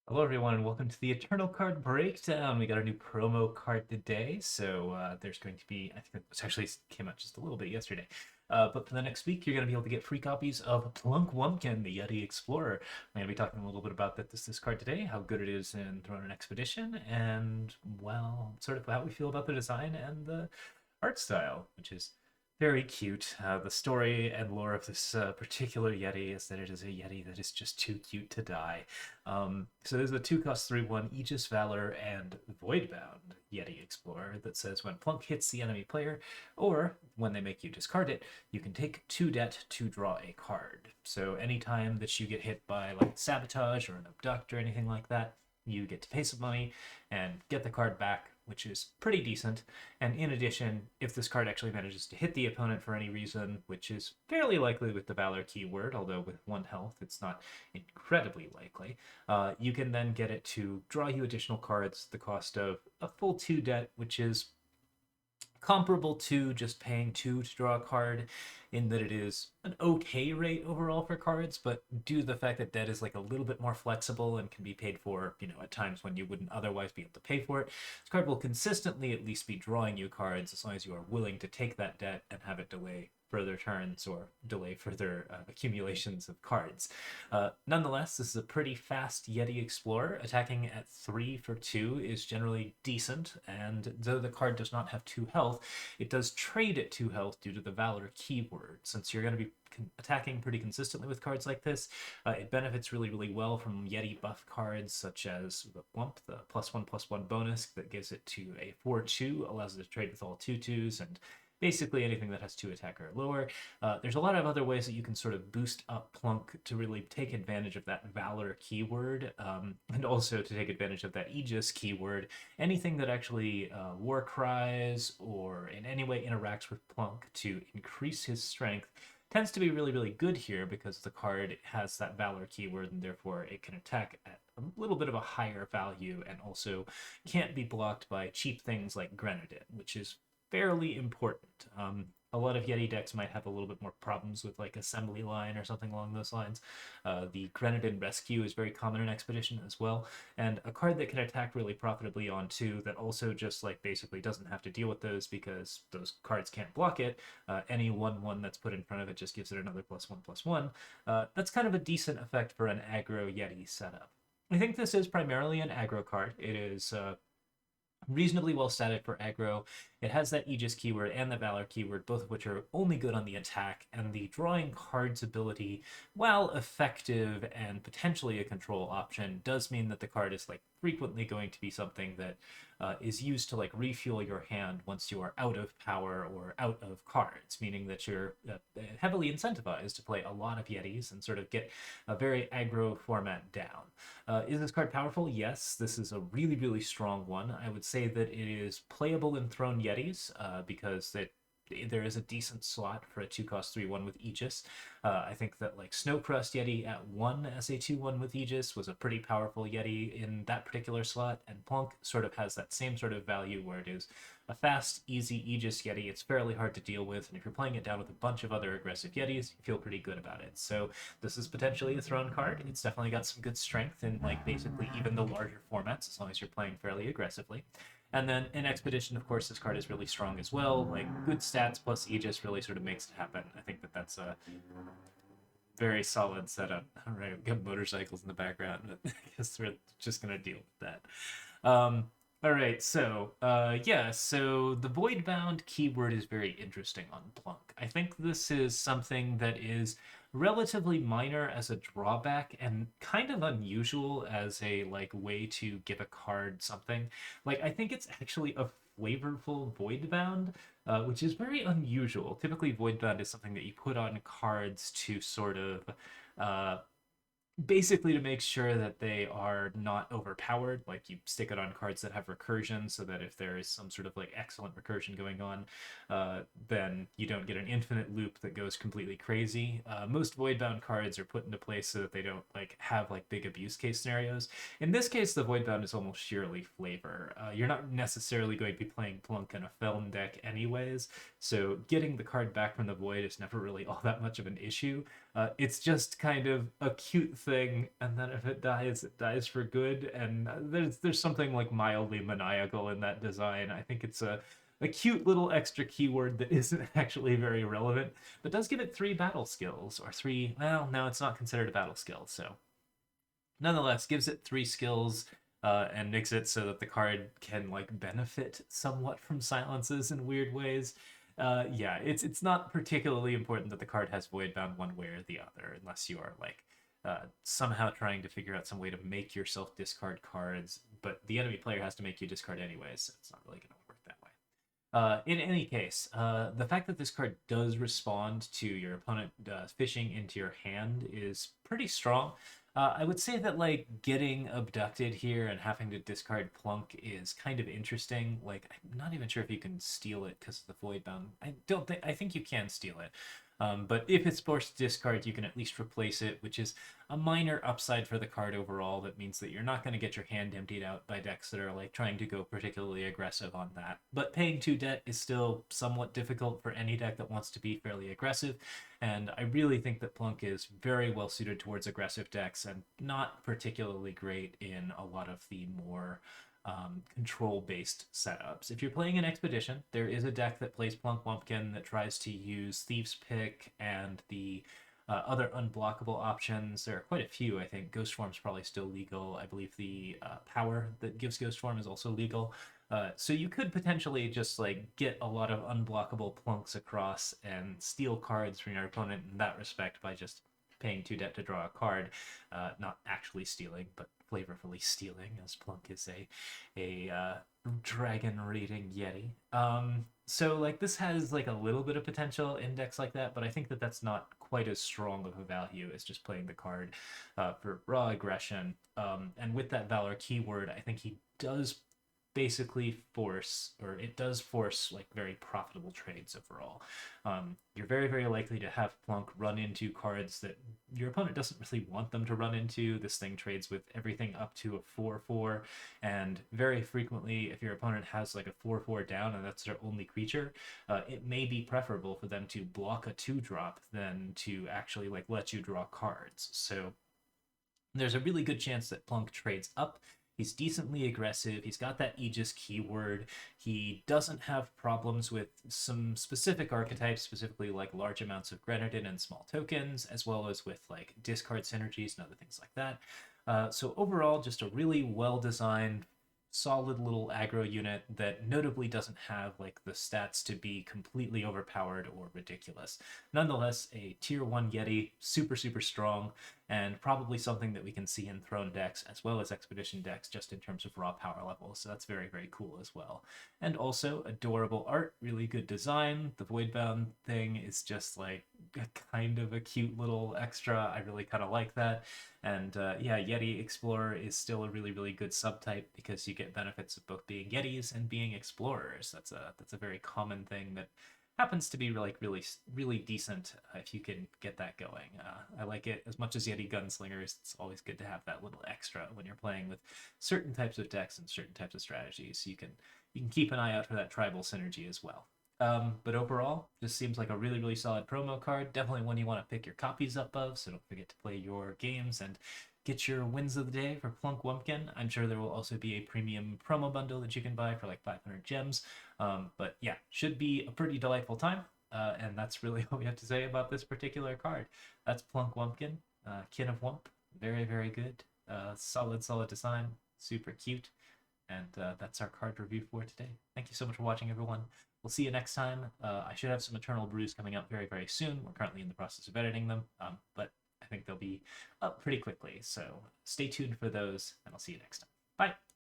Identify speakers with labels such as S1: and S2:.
S1: Hello, everyone, and welcome to the Eternal Card Breakdown. We got a new promo card today, so there's going to be, I think it actually came out just a little bit yesterday. But for the next week, you're going to be able to get free copies of Plunk Wumpkin, the Yeti Explorer. I'm going to be talking a little bit about this card today, how good it is in Throne and Expedition, and, well, sort of how we feel about the design and the art style, which is very cute. The story and lore of this particular Yeti is that it is a Yeti that is just too cute to die. So there's a 2-cost 3/1 Aegis Valor and Voidbound Yeti Explorer that says when Plunk hits the enemy player, or when they make you discard it, you can take 2 debt to draw a card. So anytime that you get hit by like sabotage or an abduct or anything like that, you get to pay some money and get the card back, which is pretty decent. And in addition, if this card actually manages to hit the opponent for any reason, which is fairly likely with the Valor keyword, although with 1 health it's not incredibly likely, you can then get it to draw you additional cards at the cost of a full 2 debt, which is comparable to just paying 2 to draw a card, in that it is an okay rate overall for cards, but due to the fact that debt is like a little bit more flexible and can be paid for, at times when you wouldn't otherwise be able to pay for it, this card will consistently at least be drawing you cards as long as you are willing to take that debt and have it delay further turns or delay further accumulations of cards. Nonetheless, this is a pretty fast Yeti Explorer. Attacking at 3 for 2 is generally decent, and though the card does not have 2 health, it does trade at 2 health due to the Valor keyword. Since you're going to be attacking pretty consistently with cards like this, it benefits really, really well from Yeti buff cards such as the Wump, the +1/+1 bonus that gives it to a 4/2, allows it to trade with all 2/2s, and basically anything that has 2 attack or lower. There's a lot of other ways that you can sort of boost up Plunk to really take advantage of that Valor keyword, and also to take advantage of that Aegis keyword. Anything that actually war cries or in any way interacts with Plunk to increase his strength tends to be really, really good here because the card has that Valor keyword, and therefore it can attack at a little bit of a higher value and also can't be blocked by cheap things like Grenadin, which is fairly important. A lot of Yeti decks might have a little bit more problems with like assembly line or something along those lines. The Grenadin Rescue is very common in Expedition as well, and a card that can attack really profitably on 2 that also just like basically doesn't have to deal with those because those cards can't block it. Any 1/1 that's put in front of it just gives it another +1/+1. That's kind of a decent effect for an aggro Yeti setup. I think this is primarily an aggro card. It is reasonably well statted for aggro. It has that Aegis keyword and the Valor keyword, both of which are only good on the attack, and the drawing cards ability, while effective and potentially a control option, does mean that the card is like frequently going to be something that is used to like refuel your hand once you are out of power or out of cards, meaning that you're heavily incentivized to play a lot of Yetis and sort of get a very aggro format down. Is this card powerful? Yes, this is a really, really strong one. I would say that it is playable in Throne Yetis because there is a decent slot for a 2-cost 3/1 with Aegis. I think that like Snowcrust Yeti at 1 as a 2/1 with Aegis was a pretty powerful Yeti in that particular slot, and Plunk sort of has that same sort of value where it is a fast, easy Aegis Yeti. It's fairly hard to deal with, and if you're playing it down with a bunch of other aggressive Yetis, you feel pretty good about it. So this is potentially a Throne card. It's definitely got some good strength in like basically even the larger formats, as long as you're playing fairly aggressively. And then in Expedition, of course, this card is really strong as well. Like good stats plus Aegis really sort of makes it happen. I think that that's a very solid setup. All right, we've got motorcycles in the background, but I guess we're just gonna deal with that. All right, so yeah, so the Voidbound keyword is very interesting on Plunk. I think this is something that is relatively minor as a drawback and kind of unusual as a like way to give a card something. Like I think it's actually a flavorful Voidbound, which is very unusual. Typically, Voidbound is something that you put on cards to sort of uh, basically to make sure that they are not overpowered. Like you stick it on cards that have recursion so that if there is some sort of like excellent recursion going on, then you don't get an infinite loop that goes completely crazy. Most Voidbound cards are put into place so that they don't like have like big abuse case scenarios. In this case, the Voidbound is almost sheerly flavor. You're not necessarily going to be playing Plunk in a Feln deck anyways, so getting the card back from the Void is never really all that much of an issue. It's just kind of a cute thing, and then if it dies for good. And there's something like mildly maniacal in that design. I think it's a cute little extra keyword that isn't actually very relevant, but does give it 3 battle skills, or three. Well, no, it's not considered a battle skill, so nonetheless gives it 3 skills. And makes it so that the card can like benefit somewhat from silences in weird ways. Yeah, it's not particularly important that the card has void bound one way or the other, unless you are like somehow trying to figure out some way to make yourself discard cards, but the enemy player has to make you discard anyways, so it's not really going to work that way. In any case, the fact that this card does respond to your opponent fishing into your hand is pretty strong. I would say that like getting abducted here and having to discard Plunk is kind of interesting. Like I'm not even sure if you can steal it because of the void bound. I think you can steal it. But if it's forced to discard, you can at least replace it, which is a minor upside for the card overall. That means that you're not going to get your hand emptied out by decks that are like trying to go particularly aggressive on that. But paying 2 debt is still somewhat difficult for any deck that wants to be fairly aggressive, and I really think that Plunk is very well suited towards aggressive decks and not particularly great in a lot of the more control-based setups. If you're playing an expedition, there is a deck that plays Plunk Wumpkin that tries to use Thieves' Pick and the other unblockable options. There are quite a few, I think. Ghost Form's probably still legal. I believe the power that gives Ghost Form is also legal. So you could potentially just like get a lot of unblockable plunks across and steal cards from your opponent in that respect by just paying 2 debt to draw a card, not actually stealing, but flavorfully stealing, as Plunk is a dragon raiding yeti. So like this has like a little bit of potential in decks like that, but I think that that's not quite as strong of a value as just playing the card for raw aggression. And with that Valor keyword, I think he does basically force, or it does force like very profitable trades overall. You're very, very likely to have Plunk run into cards that your opponent doesn't really want them to run into. This thing trades with everything up to a 4/4, and very frequently, if your opponent has like a 4/4 down and that's their only creature, it may be preferable for them to block a 2-drop than to actually like let you draw cards. So there's a really good chance that Plunk trades up. He's decently aggressive. He's got that Aegis keyword. He doesn't have problems with some specific archetypes, specifically like large amounts of Grenadin and small tokens, as well as with like discard synergies and other things like that. So overall, just a really well-designed, solid little aggro unit that notably doesn't have like the stats to be completely overpowered or ridiculous. Nonetheless, a tier 1 Yeti, super, super strong, and probably something that we can see in Throne decks as well as Expedition decks just in terms of raw power levels. So that's very, very cool as well. And also adorable art, really good design. The Voidbound thing is just like kind of a cute little extra. I really kind of like that. And yeah, Yeti Explorer is still a really, really good subtype because you get benefits of both being Yetis and being Explorers. That's a very common thing that happens to be like really, really decent if you can get that going. I like it as much as Yeti Gunslingers. It's always good to have that little extra when you're playing with certain types of decks and certain types of strategies. You can keep an eye out for that tribal synergy as well. But overall, just seems like a really, really solid promo card. Definitely one you want to pick your copies up of, so don't forget to play your games and get your wins of the day for Plunk Wumpkin. I'm sure there will also be a premium promo bundle that you can buy for like 500 gems. But yeah, should be a pretty delightful time. And that's really all we have to say about this particular card. That's Plunk Wumpkin, Kin of Wump. Very, very good. Solid, solid design. Super cute. And that's our card review for today. Thank you so much for watching, everyone. We'll see you next time. I should have some Eternal Brews coming up very, very soon. We're currently in the process of editing them, but I think they'll be up pretty quickly. So stay tuned for those, and I'll see you next time. Bye.